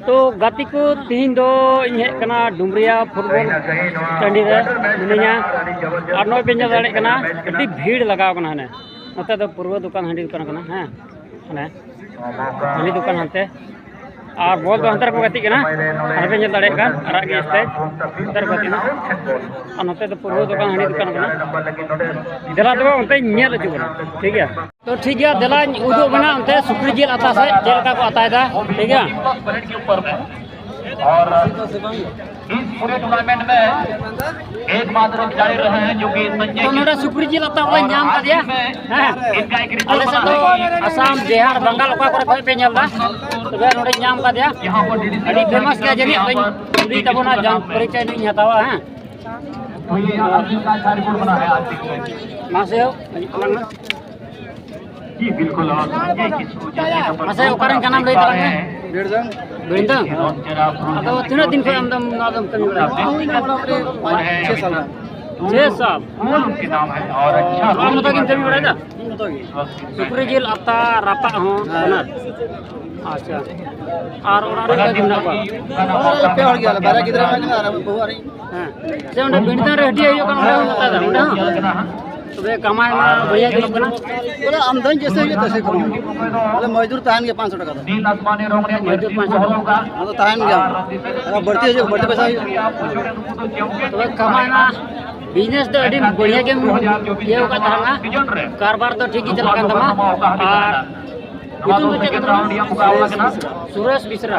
तो गाती को तीन दो हेकना डुमरिया फुटबॉल टाँडी रे मिनिया और नय पे दाड़े कना अति भीड़ लगाव कना हने नते दो पूर्व दुकान हांडी दुकान कना हैं हने हांडी दुकान हनते और बॉल दो अंतर को गति कना और पे दाड़े का अराग के स्टेज अंतर गति ना और नते दो पूर्व दुकान हांडी दुकान कना दिला दो उनते नेल अजु कना ठीक है। तो ठीक है दिला उदो बना उनते सुप्री जिल आता से जेलका को आतायदा ठीक है। और इस पूरे टूर्नामेंट में एकमात्र खिलाड़ी रहे हैं जो कि संजय तो नोडा सुप्री जिल आता वाला नाम का दिया हां अले से तो असम बिहार बंगाल ओका करे कोई पे नेलदा तबे नोडे नाम का दिया यहां पर अभी फेमस क्या जनी अभी तबना जान परिचय नहीं हतावा हैं तो ये अभी का रिपोर्ट बना है आज मासे हो जी बिल्कुल और संजय किशोर मासे ओकरन का नाम ले तला बेंदंग अदो तीन दिन से आमदम नादम कमी बड़ा 6 साल उनके नाम है और अच्छा नाम तो किन कमी बड़ा सुप्री जिल आता रापा हो बना अच्छा और ओरा रे दिन ना पे हड़ गया बारा गिदरा में ना बहु रही हां से उन्हें बेंदंग रे हटी आयो कना होता था ना तबे कमाई में बढ़िया गेलो कना बोले आमदनी जैसे ये तैसे करो बोले मजदूर तान के 500 टका नील आसमानी रंग में मजदूर 500 होगा तो तान गया अगर बढ़ती है जो बढ़ते पैसा तबे कमाई में बिजनेस तो अभी बढ़िया के ये होगा तरंगा कारोबार तो ठीक ही चला कर तमा और itu Suresh Bisra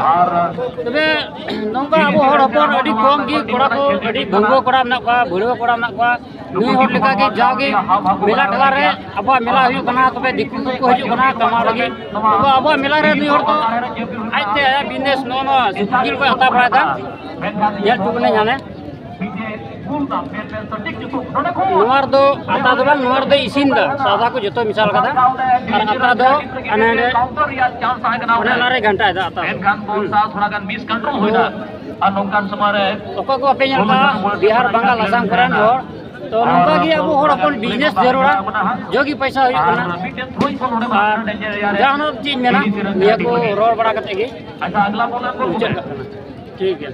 तबे नंगा अब हड़ हपन अडी कम की कोड़ा को अडी भंगो कोड़ा ना का भुड़ो कोड़ा ना का नुई हड़ लेका के जागे मेला टला रे अब मेला हुई कना तबे दिकु को हजु कना कमा लगी तो अब मेला रे नुई हड़ तो आइते बिजनेस नो सुजिल को हता पड़ा था ये टुकने जाने नोर दो आता दो नोर दो इसिन दा सादा को जतो मिसाल कदा और आता दो अनेडे अने लारे घंटा है आता थोड़ा गान मिस कंट्रोल होइना और नोंकान समारे ओको को पे का बिहार बंगाल असम करन हो तो नोका की अब होड़ अपन बिजनेस जरूरा जोगी पैसा हुई कना जानो चीज में ना ये को रोड बड़ा करते की अच्छा अगला बोला ठीक है।